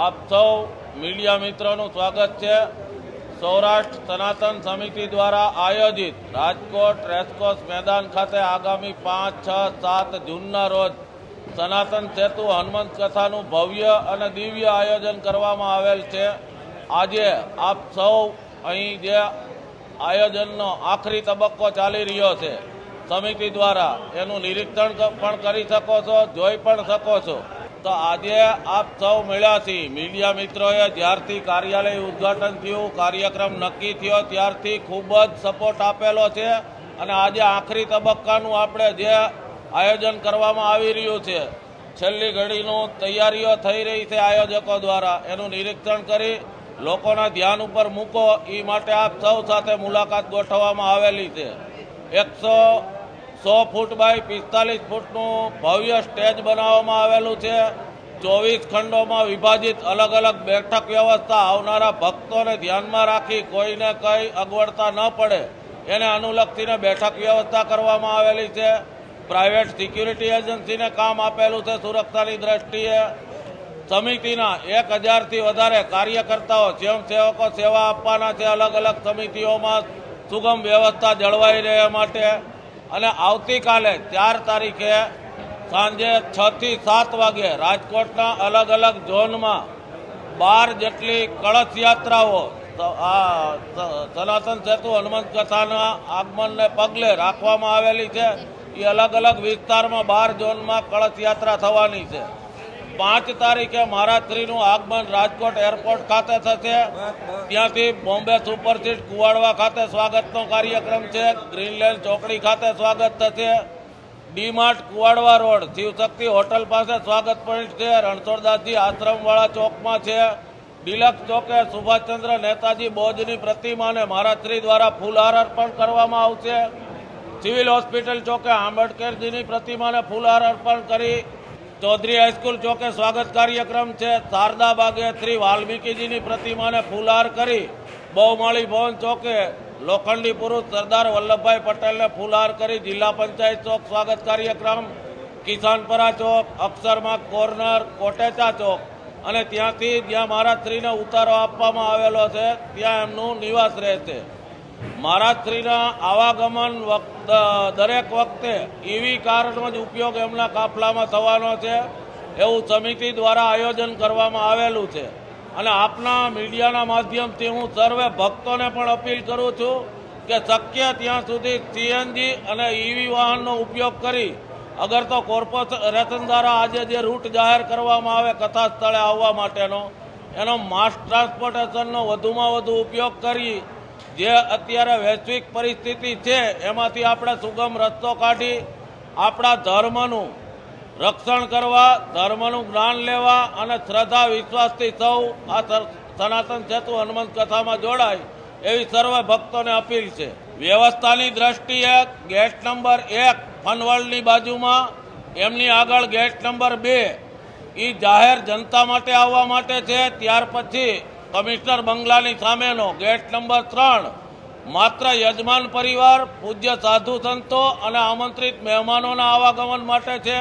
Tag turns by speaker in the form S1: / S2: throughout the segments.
S1: આપ સૌ મીડિયા મિત્રોનું સ્વાગત છે। સૌરાષ્ટ્ર સનાતન સમિતિ દ્વારા આયોજિત રાજકોટ રેસકોર્સ મેદાન ખાતે આગામી 5, 6, 7 જૂનના રોજ સનાતન સેતુ હનુમંત કથાનું ભવ્ય અને દિવ્ય આયોજન કરવામાં આવેલ છે। આજે આપ સૌ અહીં જે આયોજનનો આખરી તબક્કો ચાલી રહ્યો છે સમિતિ દ્વારા એનું નિરીક્ષણ પણ કરી શકો છો, જોઈ પણ શકો છો। તો આજે આપ સૌ મળ્યા છીએ મીડિયા મિત્રોએ જ્યારથી કાર્યાલય ઉદ્ઘાટન થયું, કાર્યક્રમ નક્કી થયો ત્યારથી ખૂબ જ સપોર્ટ આપેલો છે અને આજે આખરી તબક્કાનું આપણે જે આયોજન કરવામાં આવી રહ્યું છે, છેલ્લી ઘડીનું તૈયારીઓ થઈ રહી છે આયોજકો દ્વારા, એનું નિરીક્ષણ કરી લોકોના ધ્યાન ઉપર મૂકો એ માટે આપ સૌ સાથે મુલાકાત ગોઠવવામાં આવેલી છે। 100 ફૂટ બાય 45 ફૂટનું ભવ્ય સ્ટેજ બનાવવામાં આવેલું છે। 24 ખંડોમાં વિભાજિત અલગ અલગ બેઠક વ્યવસ્થા આવનારા ભક્તોને ધ્યાનમાં રાખી કોઈને કંઈ અગવડતા ન પડે એને અનુલક્ષીને બેઠક વ્યવસ્થા કરવામાં આવેલી છે। પ્રાઇવેટ સિક્યુરિટી એજન્સીને કામ આપેલું છે સુરક્ષાની દ્રષ્ટિએ। સમિતિના 1000થી વધારે કાર્યકર્તાઓ સ્વયંસેવકો સેવા આપવાના છે અલગ અલગ સમિતિઓમાં સુગમ વ્યવસ્થા જળવાઈ રહે માટે। અને આવતીકાલે 4 તારીખે સાંજે 6 થી 7 વાગે રાજકોટના અલગ અલગ ઝોનમાં 12 જેટલી કળશ યાત્રાઓ સનાતન સેતુ હનુમંત કથાના આગમનને પગલે રાખવામાં આવેલી છે। એ અલગ અલગ વિસ્તારમાં 12 ઝોનમાં કળશ યાત્રા થવાની છે। 5 તારીખે મહારાજશ્રીનું આગમન રાજકોટ એરપોર્ટ ખાતે થશે। ત્યાંથી બોમ્બે સુપરસીટ કુવાડવા ખાતે સ્વાગતનો કાર્યક્રમ છે। ગ્રીનલેન્ડ ચોકડી ખાતે સ્વાગત થશે। ડીમાર્ટ કુવાડવા રોડ શિવશક્તિ હોટલ પાસે સ્વાગત પોઈન્ટ છે। રણછોડદાસજી આશ્રમવાળા ચોકમાં છે। ડિલક્સ ચોકે સુભાષચંદ્ર નેતાજી બોઝની પ્રતિમાને મહારાજશ્રી દ્વારા ફૂલહાર અર્પણ કરવામાં આવશે। સિવિલ હોસ્પિટલ ચોકે આંબેડકરજીની પ્રતિમાને ફૂલહાર અર્પણ કરી ચૌધરી હાઈસ્કૂલ ચોકે સ્વાગત કાર્યક્રમ છે। શારદા બાગે શ્રી વાલ્મીકીજીની પ્રતિમાને ફૂલહાર કરી બહુમાળી ભવન ચોકે લોખંડી પુરુષ સરદાર વલ્લભભાઈ પટેલને ફૂલહાર કરી જિલ્લા પંચાયત ચોક સ્વાગત કાર્યક્રમ, કિસાનપરા ચોક, અક્ષરમાર્ગ કોર્નર, કોટેચા ચોક અને ત્યાંથી જ્યાં મહારાજશ્રીને ઉતારો આપવામાં આવેલો છે ત્યાં એમનું નિવાસ રહેશે। મહારાજશ્રીના આવાગમન દરેક વખતે ઈવી કારનો જ ઉપયોગ એમના કાફલામાં થવાનો છે એવું સમિતિ દ્વારા આયોજન કરવામાં આવેલું છે। અને આપના મીડિયાના માધ્યમથી હું સર્વે ભક્તોને પણ અપીલ કરું છું કે શક્ય ત્યાં સુધી સીએનજી અને ઈવી વાહનનો ઉપયોગ કરી અગર તો કોર્પોરેશન દ્વારા આજે જે રૂટ જાહેર કરવામાં આવે કથા સ્થળે આવવા માટેનો એનો માસ ટ્રાન્સપોર્ટેશનનો વધુમાં વધુ ઉપયોગ કરી જે અત્યારે વૈશ્વિક પરિસ્થિતિ છે એમાંથી આપણે સુગમ રસ્તો કાઢી આપણા ધર્મનું રક્ષણ કરવા, ધર્મનું જ્ઞાન લેવા અને શ્રદ્ધા વિશ્વાસથી સૌ આ સનાતન સેતુ હનુમંત કથામાં જોડાય એવી સર્વ ભક્તોને અપીલ છે। વ્યવસ્થાની દ્રષ્ટિએ ગેટ નંબર 1 ફનવર્લ્ડની બાજુમાં, એમની આગળ ગેટ નંબર 2 એ જાહેર જનતા માટે આવવા માટે છે। ત્યાર પછી કમિશનર બંગલાની સામેનો ગેટ નંબર 3 માત્ર યજમાન પરિવાર, પૂજ્ય સાધુ સંતો અને આમંત્રિત મહેમાનોના આવાગમન માટે છે।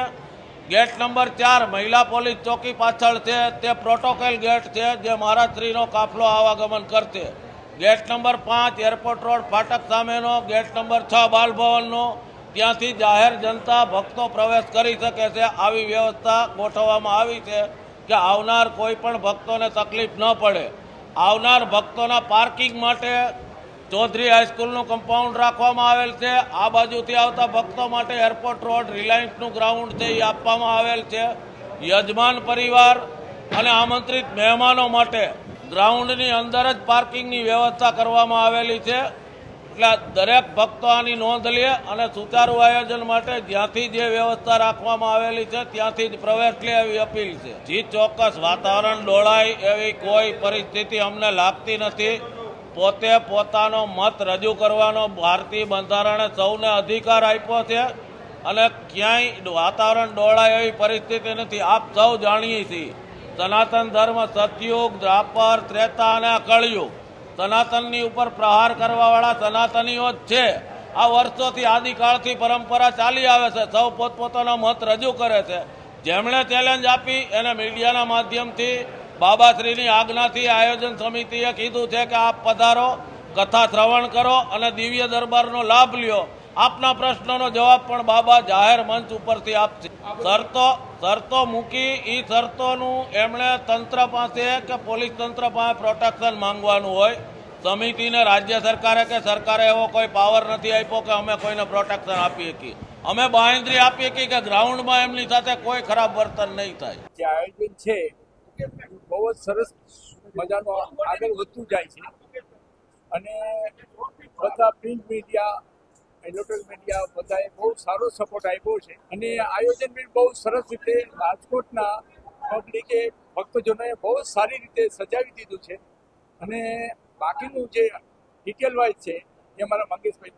S1: ગેટ નંબર 4 મહિલા પોલીસ ચોકી પાછળ છે, તે પ્રોટોકોલ ગેટ છે જે મહારાજશ્રીનો કાફલો આવાગમન કરશે। ગેટ નંબર 5 એરપોર્ટ રોડ ફાટક સામેનો, ગેટ નંબર 6 બાલભવનનો, ત્યાંથી જાહેર જનતા ભક્તો પ્રવેશ કરી શકે છે। આવી વ્યવસ્થા ગોઠવવામાં આવી છે કે આવનાર કોઈ પણ ભક્તોને તકલીફ ન પડે। આવનાર ભક્તોના પાર્કિંગ માટે ચૌધરી હાઈસ્કૂલનું કમ્પાઉન્ડ રાખવામાં આવેલ છે। આ બાજુથી આવતા ભક્તો માટે એરપોર્ટ રોડ રિલાયન્સનું ગ્રાઉન્ડ છે એ આપવામાં આવેલ છે। યજમાન પરિવાર અને આમંત્રિત મહેમાનો માટે ગ્રાઉન્ડની અંદર જ પાર્કિંગની વ્યવસ્થા કરવામાં આવેલી છે। એટલે દરેક ભક્તો આની નોંધ લે અને સુચારુ આયોજન માટે જ્યાંથી જે વ્યવસ્થા રાખવામાં આવેલી છે ત્યાંથી જ પ્રવેશ લે એવી અપીલ છે। જી ચોક્કસ વાતાવરણ ડોળાય એવી કોઈ પરિસ્થિતિ અમને લાગતી નથી। પોતે પોતાનો મત રજૂ કરવાનો ભારતીય બંધારણે સૌને અધિકાર આપ્યો છે અને ક્યાંય વાતાવરણ ડોળાય એવી પરિસ્થિતિ નથી। આપ સૌ જાણીએ છીએ સનાતન ધર્મ સતયુગ, દ્વાપર, ત્રેતા અને કળયુગ સનાતનની ઉપર પ્રહાર કરવાવાળા સનાતનીઓ જ છે। આ વર્ષોથી આદિકાળથી પરંપરા ચાલી આવે છે। સૌ પોતપોતાનો મત રજૂ કરે છે। જેમણે ચેલેન્જ આપી એને મીડિયાના માધ્યમથી બાબાશ્રીની આજ્ઞાથી આયોજન સમિતિએ કીધું છે કે આપ પધારો, કથા શ્રવણ કરો અને દિવ્ય દરબારનો લાભ લ્યો. આપના પ્રશ્નનો જવાબ પણ બાબા જાહેર મંચ ઉપરથી આપશે. શરતો મૂકી એ શરતોનું એમણે તંત્ર પાસે કે પોલીસ તંત્ર પાસે પ્રોટેક્શન માંગવાનું હોય. સમિતિને રાજ્ય સરકારે કે સરકારે એવો કોઈ પાવર નથી આપ્યો કે અમે કોઈને પ્રોટેક્શન આપી શકીએ. અમે બાંહેધરી આપી શકીએ કે ગ્રાઉન્ડમાં એમની સાથે કોઈ ખરાબ વર્તન નહીં થાય.
S2: જે આયોજન છે બહુ જ સરસ મજાનું આગળ વધતું જાય છે અને બધા પ્રિન્ટ મીડિયા, ઇલેક્ટ્રોનિક મીડિયા બધાએ બહુ સારો સપોર્ટ આપ્યો છે અને આયોજન બી બહુ સરસ રીતે રાજકોટના પબ્લિકે ભક્તજનોએ બહુ સારી રીતે સજાવી દીધું છે અને બાકીનું જે ડિટેલ વાઇઝ છે એ અમારા મંગેશભાઈ